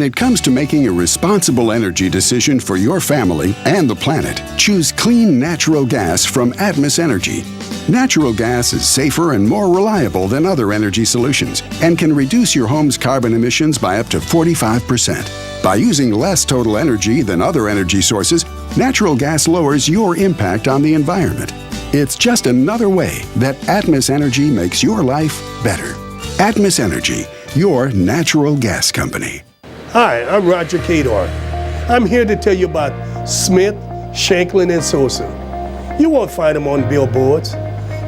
When it comes to making a responsible energy decision for your family and the planet, choose clean natural gas from Atmos Energy. Natural gas is safer and more reliable than other energy solutions and can reduce your home's carbon emissions by up to 45%. By using less total energy than other energy sources, natural gas lowers your impact on the environment. It's just another way that Atmos Energy makes your life better. Atmos Energy, your natural gas company. Hi, I'm Roger Cador. I'm here to tell you about Smith, Shanklin, and Sosa. You won't find them on billboards,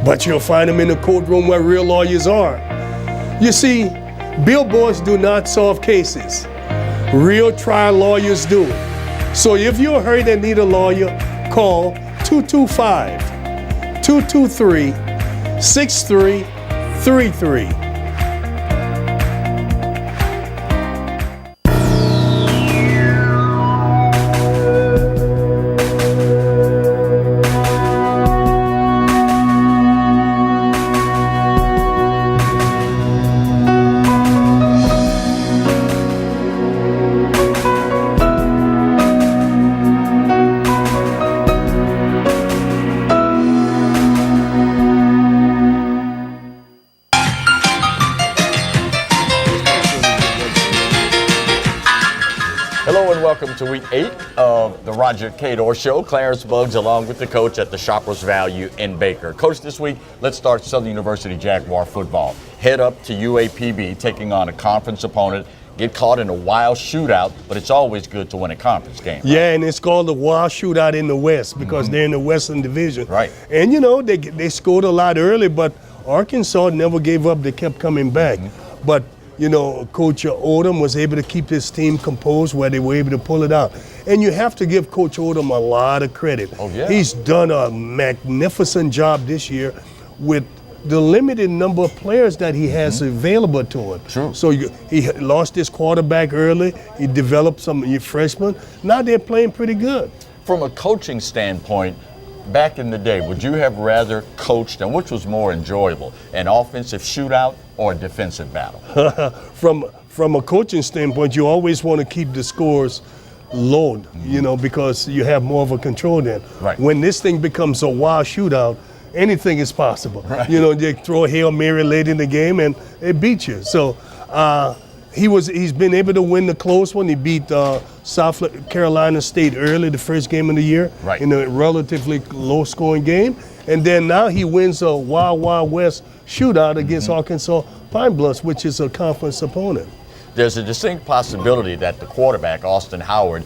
but you'll find them in the courtroom where real lawyers are. You see, billboards do not solve cases. Real trial lawyers do. So if you're hurt and need a lawyer, call 225-223-6333. Hello and welcome to week 8 of the Roger Cador Show. Clarence Buggs along with the coach at the Shoppers Value in Baker. Coach, this week, let's start Southern University Jaguar football. Head up to UAPB, taking on a conference opponent. Get caught in a wild shootout, but it's always good to win a conference game. Right? Yeah, and it's called the wild shootout in the West because they're in the Western Division. Right. And you know, they scored a lot early, but Arkansas never gave up. They kept coming back. But you know, Coach Odom was able to keep his team composed where they were able to pull it out. And you have to give Coach Odom a lot of credit. Oh, yeah. He's done a magnificent job this year with the limited number of players that he has available to him. True. So he lost his quarterback early. He developed some freshmen. Now they're playing pretty good. From a coaching standpoint, back in the day, would you have rather coached, and which was more enjoyable, an offensive shootout or a defensive battle? From a coaching standpoint, you always want to keep the scores low, you know, because you have more of a control then. Right. When this thing becomes a wild shootout, anything is possible. Right. You know, they throw a Hail Mary late in the game and they beat you. So he's been able to win the close one. He beat South Carolina State early, the first game of the year, right, in a relatively low-scoring game. And then now he wins a Wild Wild West shootout against Arkansas Pine Bluffs, which is a conference opponent. There's a distinct possibility that the quarterback, Austin Howard,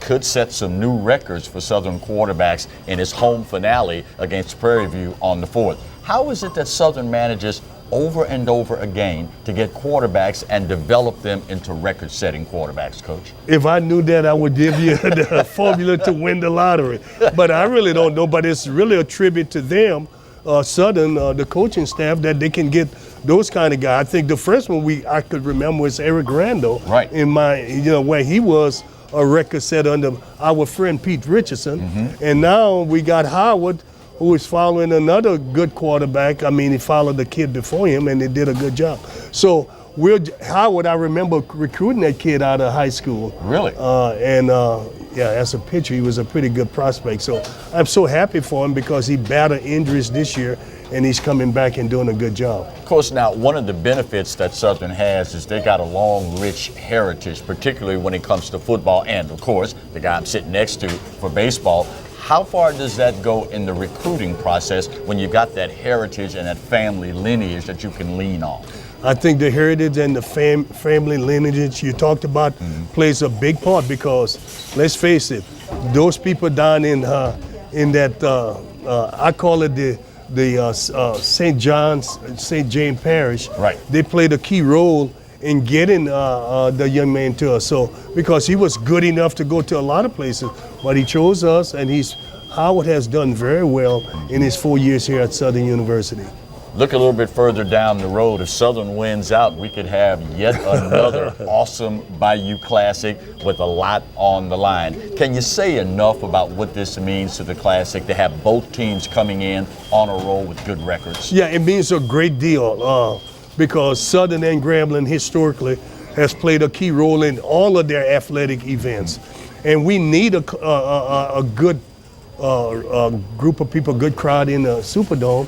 could set some new records for Southern quarterbacks in his home finale against Prairie View on the 4th. How is it that Southern manages over and over again to get quarterbacks and develop them into record-setting quarterbacks, Coach? If I knew that, I would give you the formula to win the lottery. But I really don't know. But it's really a tribute to them, Southern, the coaching staff, that they can get those kind of guys. I think the first one I could remember was Eric Randall. Right. In my, where he was a record setter under our friend Pete Richardson. And now we got Howard, who is following another good quarterback. I mean, he followed the kid before him, and they did a good job. So Howard, I remember recruiting that kid out of high school. Really? Yeah, as a pitcher, he was a pretty good prospect. So I'm so happy for him because he battled injuries this year, and he's coming back and doing a good job. Of course, now, one of the benefits that Southern has is they got a long, rich heritage, particularly when it comes to football and, of course, the guy I'm sitting next to for baseball. How far does that go in the recruiting process when you got that heritage and that family lineage that you can lean on? I think the heritage and the family lineage you talked about plays a big part because, let's face it, those people down in that, I call it the St. James Parish, right, they played a key role in getting the young man to us. So because he was good enough to go to a lot of places, but he chose us, and Howard has done very well in his 4 years here at Southern University. Look a little bit further down the road. If Southern wins out, we could have yet another awesome Bayou Classic with a lot on the line. Can you say enough about what this means to the Classic to have both teams coming in on a roll with good records? Yeah, it means a great deal because Southern and Grambling historically has played a key role in all of their athletic events. And we need a good group of people, good crowd in the Superdome.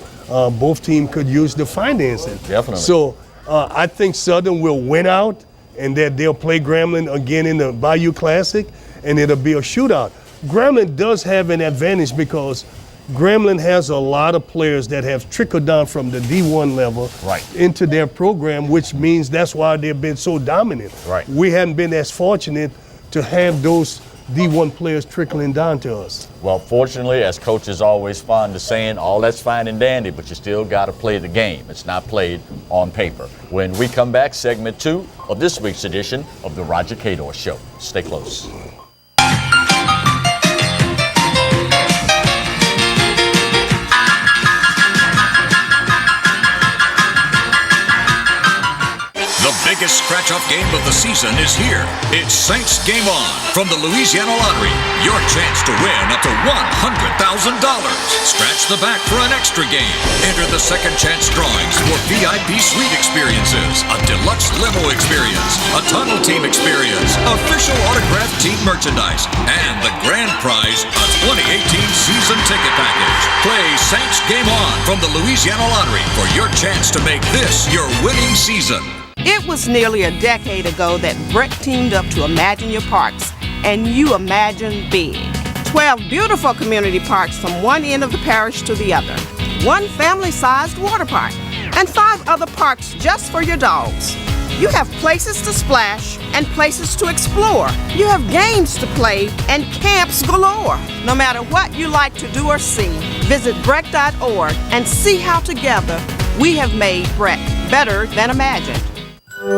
Both teams could use the financing. Definitely. So I think Southern will win out, and that they'll play Grambling again in the Bayou Classic, and it'll be a shootout. Grambling does have an advantage because Grambling has a lot of players that have trickled down from the D1 level into their program, which means that's why they've been so dominant. Right. We haven't been as fortunate to have those D1 players trickling down to us. Well, fortunately, as Coach is always fond of saying, all that's fine and dandy, but you still got to play the game. It's not played on paper. When we come back, segment 2 of this week's edition of the Roger Cador Show. Stay close. The biggest scratch-off game of the season is here. It's Saints Game On from the Louisiana Lottery. Your chance to win up to $100,000. Scratch the back for an extra game. Enter the second chance drawings for VIP suite experiences, a deluxe limo experience, a tunnel team experience, official autographed team merchandise, and the grand prize, a 2018 season ticket package. Play Saints Game On from the Louisiana Lottery for your chance to make this your winning season. It was nearly a decade ago that Brett teamed up to Imagine Your Parks, and you imagine big. 12 beautiful community parks from one end of the parish to the other, one family-sized water park, and 5 other parks just for your dogs. You have places to splash and places to explore. You have games to play and camps galore. No matter what you like to do or see, visit Breck.org and see how together we have made Breck better than imagined. You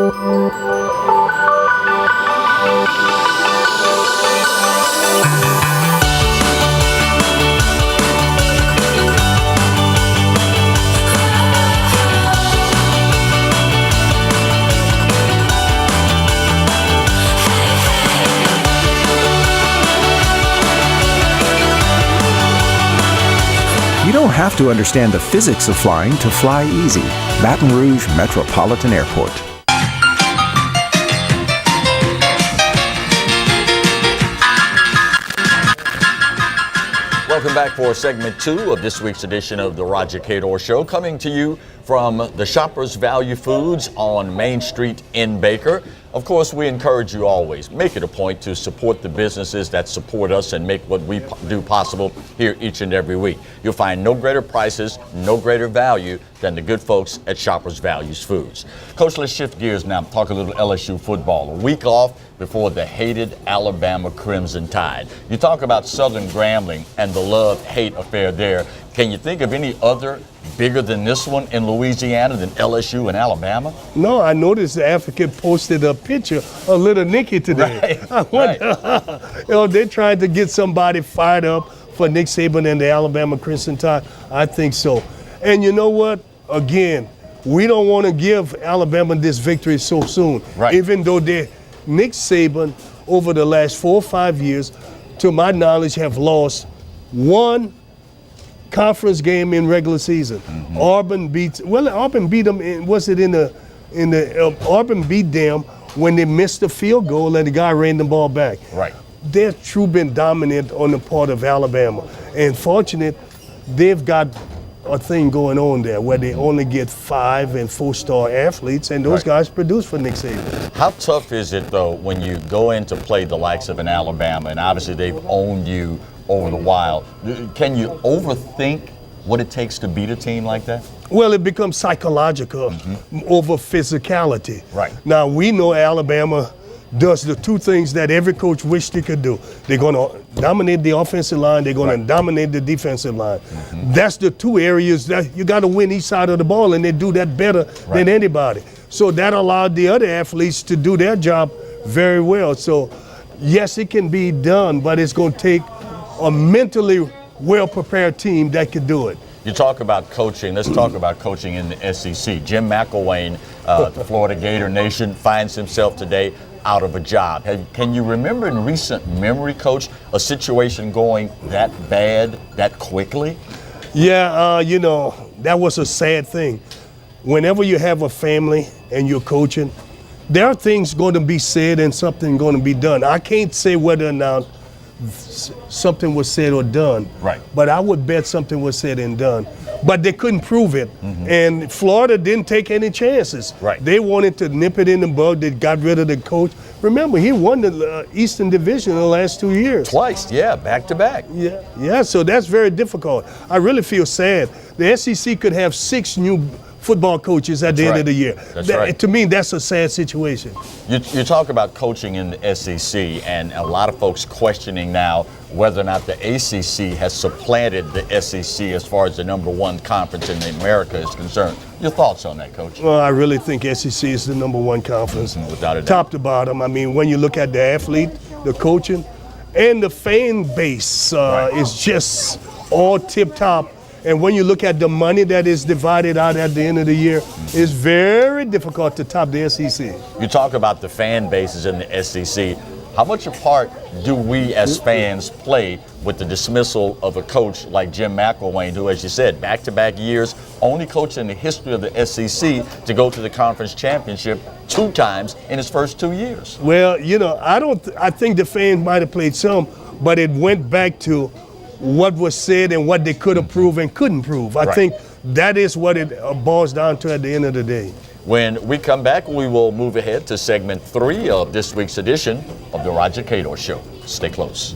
don't have to understand the physics of flying to fly easy. Baton Rouge Metropolitan Airport. Welcome back for segment 2 of this week's edition of the Roger Cador Show, coming to you from the Shoppers Value Foods on Main Street in Baker. Of course, we encourage you always, make it a point to support the businesses that support us and make what we do possible here each and every week. You'll find no greater prices, no greater value than the good folks at Shoppers Values Foods. Coach, let's shift gears now, talk a little LSU football. A week off before the hated Alabama Crimson Tide. You talk about Southern Grambling and the love-hate affair there. Can you think of any other bigger than this one in Louisiana than LSU and Alabama? No, I noticed the African posted a picture of little Nicky today. Right, I wonder, they're trying to get somebody fired up for Nick Saban and the Alabama Crimson Tide. I think so. And you know what? Again, we don't want to give Alabama this victory so soon. Right. Even though Nick Saban, over the last 4 or 5 years, to my knowledge, have lost one conference game in regular season. Mm-hmm. Auburn beat them. Auburn beat them when they missed the field goal and the guy ran the ball back. Right. They've truly been dominant on the part of Alabama. And fortunate, they've got a thing going on there where they only get 5- and 4-star athletes, and those guys produce for Nick Saban. How tough is it, though, when you go in to play the likes of an Alabama, and obviously they've owned you over the while? Can you overthink what it takes to beat a team like that? Well, it becomes psychological over physicality. Right. Now, we know Alabama does the 2 things that every coach wished he could do. They're going to dominate the offensive line. They're going to dominate the defensive line. That's the 2 areas that you got to win each side of the ball, and they do that better than anybody. So that allowed the other athletes to do their job very well. So, yes, it can be done, but it's going to take a mentally well-prepared team that can do it. You talk about coaching. Let's talk about coaching in the SEC. Jim McElwain, the Florida Gator Nation, finds himself today out of a job. Can you remember in recent memory, Coach, a situation going that bad that quickly? Yeah, that was a sad thing. Whenever you have a family and you're coaching, there are things going to be said and something going to be done. I can't say whether or not something was said or done. Right. But I would bet something was said and done. But they couldn't prove it. And Florida didn't take any chances. Right. They wanted to nip it in the bud. They got rid of the coach. Remember, he won the Eastern Division in the last 2 years. Twice, yeah, back to back. Yeah, so that's very difficult. I really feel sad. The SEC could have 6 new football coaches at the end of the year. That's right. To me, that's a sad situation. You talk about coaching in the SEC, and a lot of folks questioning now whether or not the ACC has supplanted the SEC as far as the #1 conference in America is concerned. Your thoughts on that, Coach? Well, I really think SEC is the #1 conference. Without a doubt. Top to bottom. I mean, when you look at the athlete, the coaching, and the fan base is just all tip-top. And when you look at the money that is divided out at the end of the year, it's very difficult to top the SEC. You talk about the fan bases in the SEC. How much a part do we as fans play with the dismissal of a coach like Jim McElwain, who, as you said, back-to-back years, only coach in the history of the SEC to go to the conference championship 2 times in his first 2 years? Well, you know, I think the fans might have played some, but it went back to what was said and what they could have proved and couldn't prove. I think that is what it boils down to at the end of the day. When we come back, we will move ahead to segment 3 of this week's edition of the Roger Cador Show. Stay close.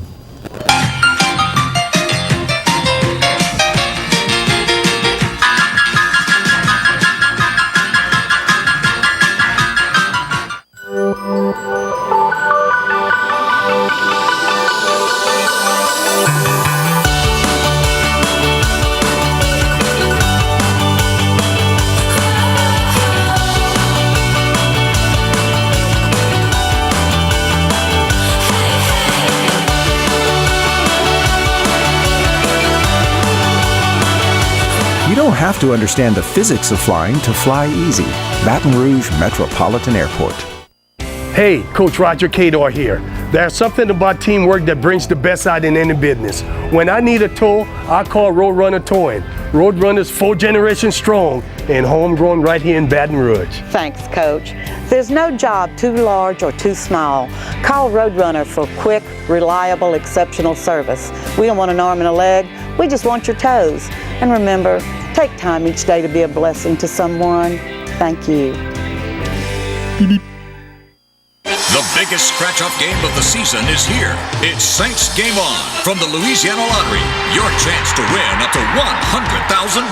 You don't have to understand the physics of flying to fly easy. Baton Rouge Metropolitan Airport. Hey, Coach Roger Cador here. There's something about teamwork that brings the best out in any business. When I need a tow, I call Roadrunner Towing. Roadrunner's 4 generations strong and homegrown right here in Baton Rouge. Thanks, Coach. There's no job too large or too small. Call Roadrunner for quick, reliable, exceptional service. We don't want an arm and a leg. We just want your toes. And remember, take time each day to be a blessing to someone. Thank you. The biggest scratch-off game of the season is here. It's Saints Game On from the Louisiana Lottery. Your chance to win up to $100,000.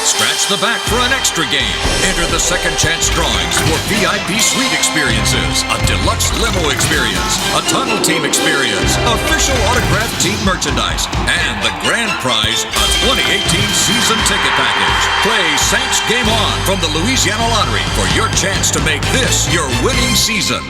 Scratch the back for an extra game. Enter the second chance drawings for VIP suite experiences, a deluxe limo experience, a tunnel team experience, official autographed team merchandise, and the grand prize, a 2018 season ticket package. Play Saints Game On from the Louisiana Lottery for your chance to make this your winning season.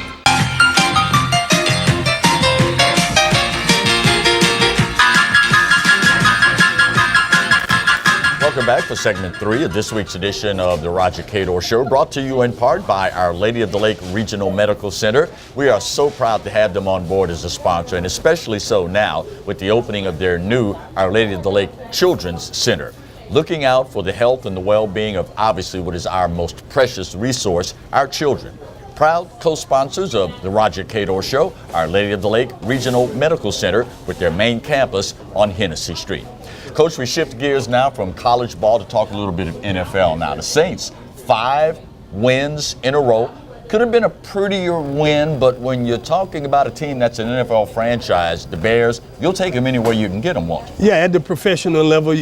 Welcome back for segment 3 of this week's edition of the Roger Cador Show, brought to you in part by Our Lady of the Lake Regional Medical Center. We are so proud to have them on board as a sponsor, and especially so now with the opening of their new Our Lady of the Lake Children's Center. Looking out for the health and the well-being of obviously what is our most precious resource, our children. Proud co-sponsors of the Roger Cador Show, Our Lady of the Lake Regional Medical Center with their main campus on Hennessy Street. Coach, we shift gears now from college ball to talk a little bit of NFL now. The Saints, 5 wins in a row. Could have been a prettier win, but when you're talking about a team that's an NFL franchise, the Bears, you'll take them anywhere you can get them, won't you? Yeah, at the professional level,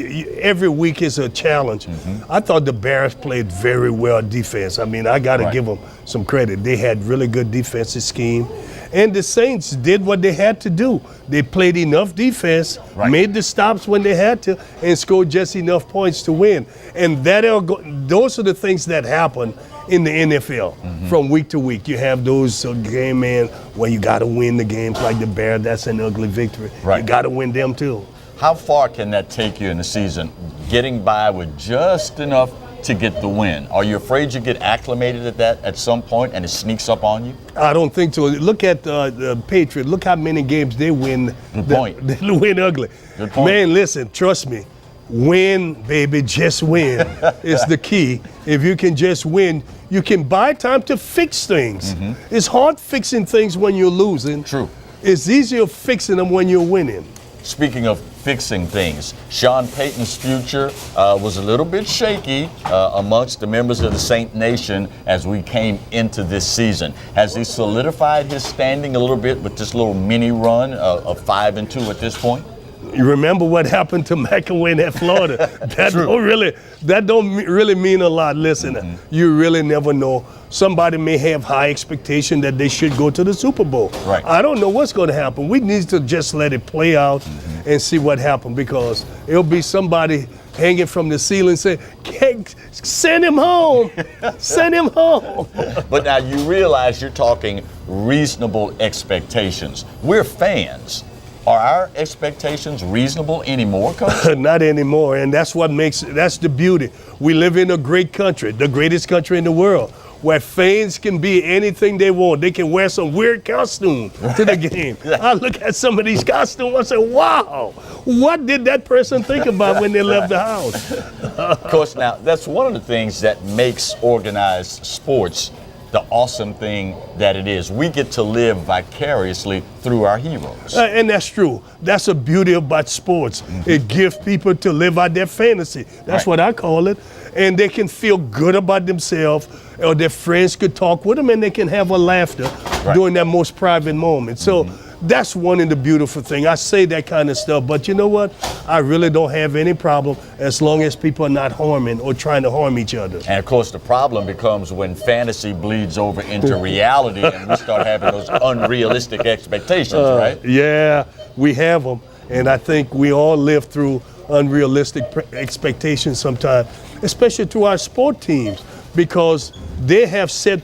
every week is a challenge. I thought the Bears played very well defense. I mean, I got to give them some credit. They had really good defensive scheme. And the Saints did what they had to do. They played enough defense, made the stops when they had to, and scored just enough points to win. And those are the things that happen in the NFL from week to week. You have those game, man, where you got to win the games like the Bears. That's an ugly victory. You got to win them too. How far can that take you in the season, getting by with just enough to get the win? Are you afraid you get acclimated at that at some point and it sneaks up on you? I don't think so. Look at the Patriots. Look how many games they win. Good point. They win ugly. Good point. Man, listen, trust me. Win, baby, just win is the key. If you can just win, you can buy time to fix things. It's hard fixing things when you're losing. True. It's easier fixing them when you're winning. Speaking of fixing things, Sean Payton's future was a little bit shaky amongst the members of the Saint Nation as we came into this season. Has he solidified his standing a little bit with this little mini run of 5-2 at this point? You remember what happened to McElwain at Florida? That don't really mean a lot. Listen, you really never know. Somebody may have high expectation that they should go to the Super Bowl. Right. I don't know what's going to happen. We need to just let it play out and see what happens, because it'll be somebody hanging from the ceiling saying, send him home, send him home. But now you realize you're talking reasonable expectations. We're fans. Are our expectations reasonable anymore, Coach? Not anymore, and that's the beauty. We live in a great country, the greatest country in the world, where fans can be anything they want. They can wear some weird costume to the game. I look at some of these costumes and say, wow, what did that person think about when they left the house? Of course, now, that's one of the things that makes organized sports the awesome thing that it is. We get to live vicariously through our heroes. And that's true. That's the beauty about sports. It gives people to live out their fantasy. That's what I call it. And they can feel good about themselves, or their friends could talk with them, and they can have a laughter during that most private moment. So that's one of the beautiful things. I say that kind of stuff, but you know what? I really don't have any problem as long as people are not harming or trying to harm each other. And of course, the problem becomes when fantasy bleeds over into reality and we start having those unrealistic expectations, right? Yeah, we have them. And I think we all live through unrealistic expectations sometimes, especially through our sport teams, because they have set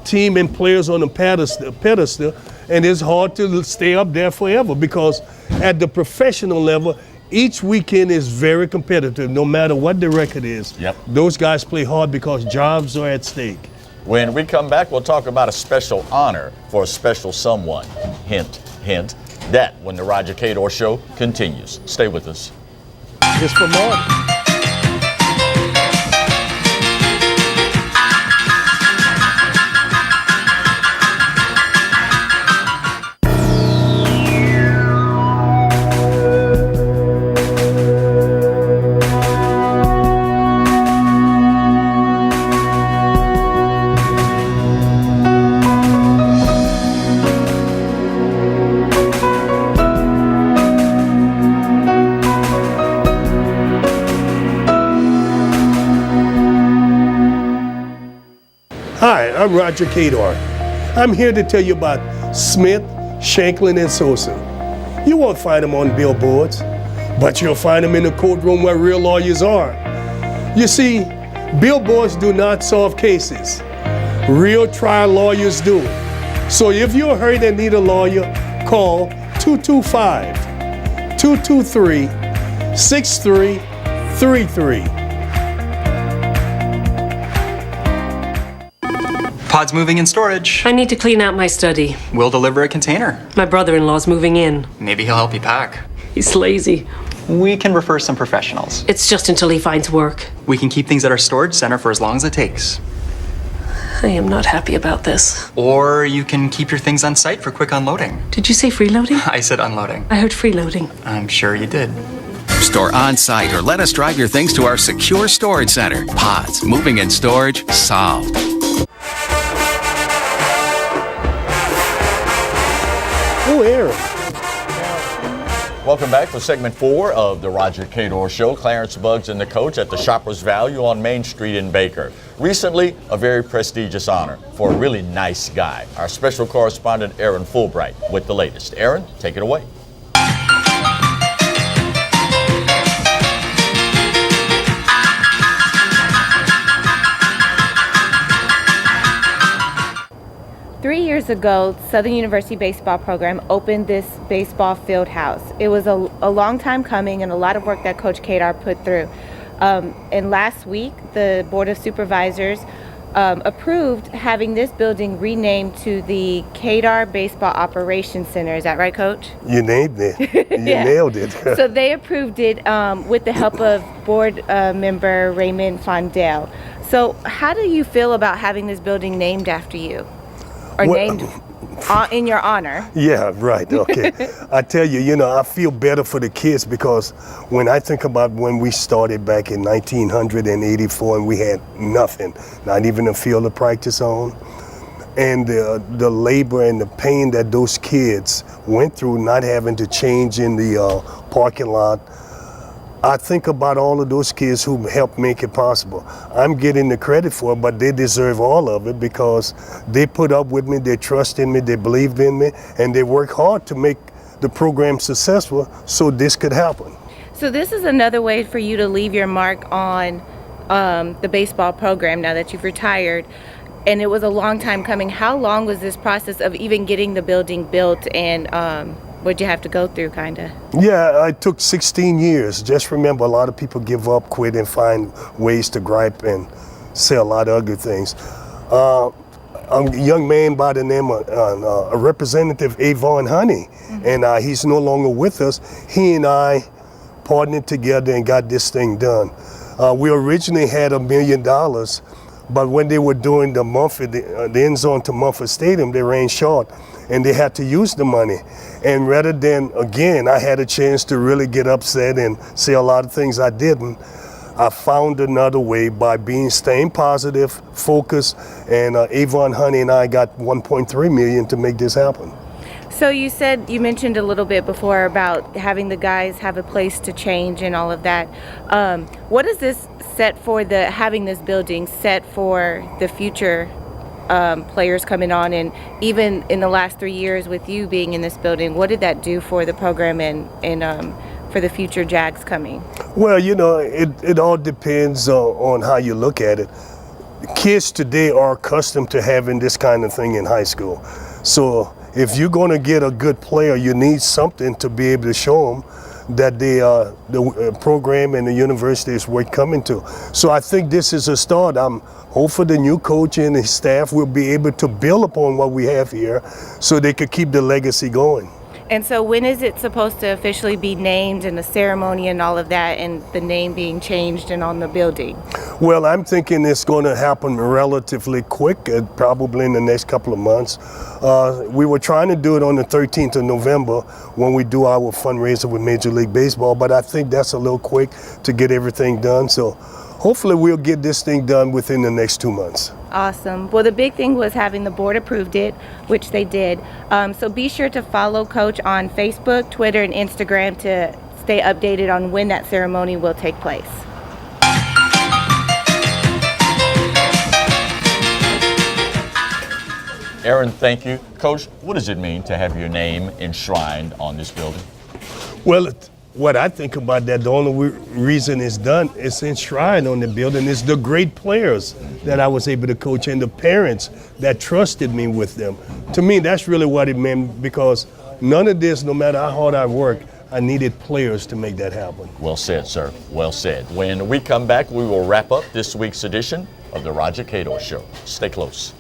team and players on a pedestal, and it's hard to stay up there forever, because at the professional level, each weekend is very competitive, no matter what the record is. Yep. Those guys play hard because jobs are at stake. When we come back, we'll talk about a special honor for a special someone. Hint, hint. That when the Roger Cador Show continues. Stay with us. It's for Martin. Hi, I'm Roger Cador. I'm here to tell you about Smith, Shanklin, and Sosa. You won't find them on billboards, but you'll find them in the courtroom where real lawyers are. You see, billboards do not solve cases. Real trial lawyers do. So if you're hurt and need a lawyer, call 225-223-6333. Pod's moving in storage. I need to clean out my study. We'll deliver a container. My brother-in-law's moving in. Maybe he'll help you pack. He's lazy. We can refer some professionals. It's just until he finds work. We can keep things at our storage center for as long as it takes. I am not happy about this. Or you can keep your things on site for quick unloading. Did you say freeloading? I said unloading. I heard freeloading. I'm sure you did. Store on site or let us drive your things to our secure storage center. Pods, moving and storage, solved. Oh, Aaron. Welcome back for segment 4 of the Roger Cador Show. Clarence Buggs and the coach at the Shoppers Value on Main Street in Baker. Recently, a very prestigious honor for a really nice guy. Our special correspondent, Aaron Fulbright, with the latest. Aaron, take it away. Three years ago, Southern University baseball program opened this baseball field house. It was a long time coming and a lot of work that Coach Cador put through. And last week, the Board of Supervisors approved having this building renamed to the Cador Baseball Operations Center. Is that right, Coach? You named it. You nailed it. So they approved it with the help of board member Raymond Fondell. So how do you feel about having this building named after you? Or named in your honor? Yeah, right. Okay. I tell you, I feel better for the kids because when I think about when we started back in 1984 and we had nothing, not even a field to practice on, and the labor and the pain that those kids went through not having to change in the parking lot, I think about all of those kids who helped make it possible. I'm getting the credit for it, but they deserve all of it because they put up with me, they trusted in me, they believed in me, and they worked hard to make the program successful so this could happen. So this is another way for you to leave your mark on the baseball program now that you've retired. And it was a long time coming. How long was this process of even getting the building built, and what'd you have to go through, kind of? Yeah, it took 16 years. Just remember, a lot of people give up, quit, and find ways to gripe and say a lot of ugly things. A young man by the name of Representative Avon Honey, and he's no longer with us. He and I partnered together and got this thing done. We originally had $1 million, but when they were doing the Mumford, the end zone to Mumford Stadium, they ran short, and they had to use the money. And rather than, again, I had a chance to really get upset and say a lot of things I didn't, I found another way by staying positive, focused, and Avon Honey and I got $1.3 million to make this happen. So you mentioned a little bit before about having the guys have a place to change and all of that. What is this set for, having this building set for the future players coming on, and even in the last 3 years with you being in this building, what did that do for the program and for the future Jags coming? Well, it all depends on how you look at it. Kids today are accustomed to having this kind of thing in high school. So if you're going to get a good player, you need something to be able to show them that the program and the university is worth coming to. So I think this is a start. I'm hopeful the new coach and his staff will be able to build upon what we have here so they could keep the legacy going. And so when is it supposed to officially be named, and the ceremony and all of that, and the name being changed and on the building? Well, I'm thinking it's going to happen relatively quick, probably in the next couple of months. We were trying to do it on the 13th of November when we do our fundraiser with Major League Baseball, but I think that's a little quick to get everything done. So hopefully we'll get this thing done within the next 2 months. Awesome. Well, the big thing was having the board approved it, which they did. So be sure to follow Coach on Facebook, Twitter, and Instagram to stay updated on when that ceremony will take place. Aaron, thank you. Coach, what does it mean to have your name enshrined on this building? Well, what I think about that, the only reason it's done, it's enshrined on the building, is the great players that I was able to coach and the parents that trusted me with them. To me, that's really what it meant, because none of this, no matter how hard I worked, I needed players to make that happen. Well said, sir. Well said. When we come back, we will wrap up this week's edition of the Roger Cador Show. Stay close.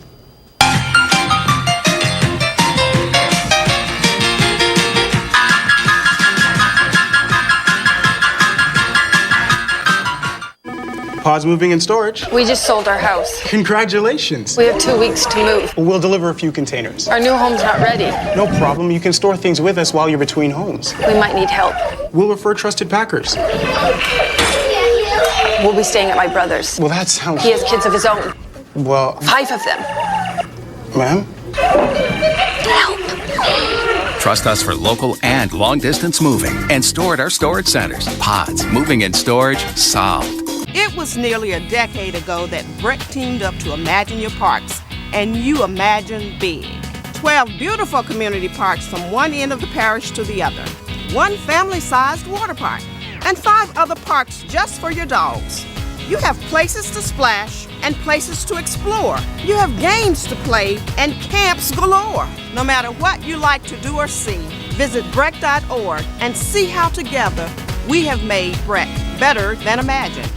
Pause moving and storage. We just sold our house. Congratulations. We have 2 weeks to move. We'll deliver a few containers. Our new home's not ready. No problem. You can store things with us while you're between homes. We might need help. We'll refer trusted packers. We'll be staying at my brother's. Well, that sounds... He has kids of his own. Well... 5 of them. Ma'am? Help. Trust us for local and long-distance moving, and store at our storage centers. Pods, moving and storage, solved. It was nearly a decade ago that Breck teamed up to Imagine Your Parks, and you imagine big. 12 beautiful community parks from one end of the parish to the other, one family-sized water park, and 5 other parks just for your dogs. You have places to splash and places to explore. You have games to play and camps galore. No matter what you like to do or see, visit breck.org and see how together we have made Breck better than imagined.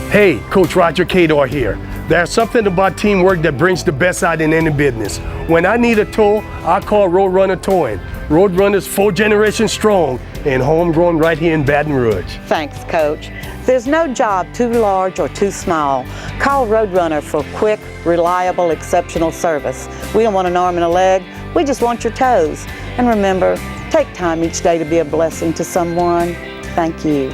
Hey, Coach Roger Cador here. There's something about teamwork that brings the best out in any business. When I need a tow, I call Roadrunner Towing. Roadrunner's 4 generations strong and homegrown right here in Baton Rouge. Thanks, Coach. There's no job too large or too small. Call Roadrunner for quick, reliable, exceptional service. We don't want an arm and a leg, we just want your toes. And remember, take time each day to be a blessing to someone. Thank you.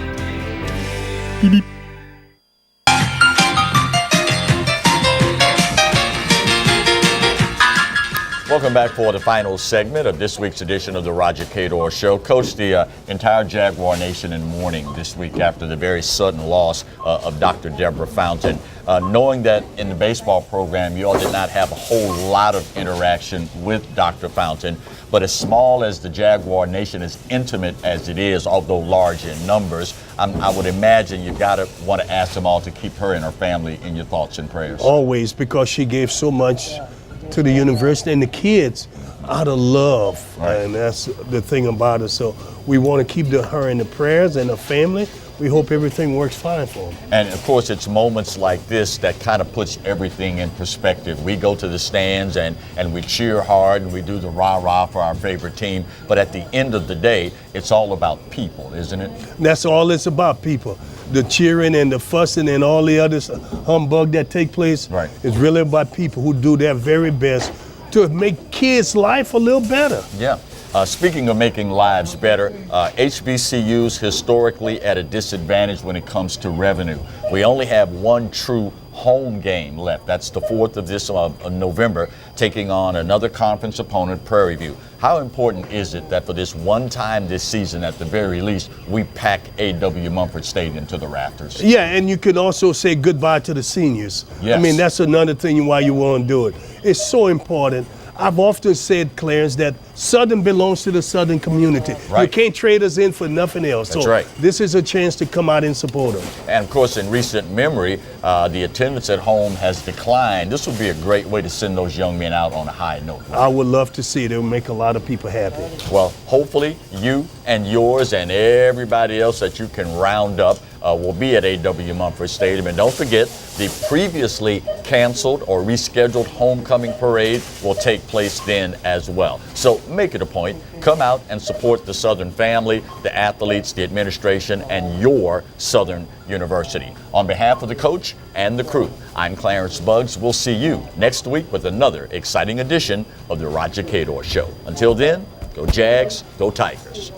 Welcome back for the final segment of this week's edition of the Roger Cador Show. Coach, the entire Jaguar Nation in mourning this week after the very sudden loss of Dr. Deborah Fountain. Knowing that in the baseball program, you all did not have a whole lot of interaction with Dr. Fountain, but as small as the Jaguar Nation, as intimate as it is, although large in numbers, I would imagine you gotta want to ask them all to keep her and her family in your thoughts and prayers. Always, because she gave so much to the university and the kids out of love, right. And that's the thing about it. So we want to keep her in the prayers and her family. We hope everything works fine for them. And of course, it's moments like this that kind of puts everything in perspective. We go to the stands and we cheer hard and we do the rah-rah for our favorite team. But at the end of the day, it's all about people, isn't it? That's all it's about, people. The cheering and the fussing and all the other humbug that take place is really about people who do their very best to make kids' life a little better. Yeah. Speaking of making lives better, HBCUs historically at a disadvantage when it comes to revenue. We only have one true home game left. That's the 4th of this November, taking on another conference opponent, Prairie View. How important is it that for this one time this season, at the very least, we pack A.W. Mumford Stadium to the rafters? Yeah, and you can also say goodbye to the seniors. Yes. I mean, that's another thing why you want to do it. It's so important. I've often said, Clarence, that Southern belongs to the Southern community. Right. You can't trade us in for nothing else. That's so right. This is a chance to come out and support them. And of course, in recent memory, the attendance at home has declined. This would be a great way to send those young men out on a high note. I would love to see it. It would make a lot of people happy. Well, hopefully you and yours and everybody else that you can round up will be at A.W. Mumford Stadium. And don't forget, the previously canceled or rescheduled homecoming parade will take place then as well. So make it a point. Come out and support the Southern family, the athletes, the administration, and your Southern University. On behalf of the coach and the crew, I'm Clarence Buggs. We'll see you next week with another exciting edition of the Roger Cador Show. Until then, go Jags, go Tigers.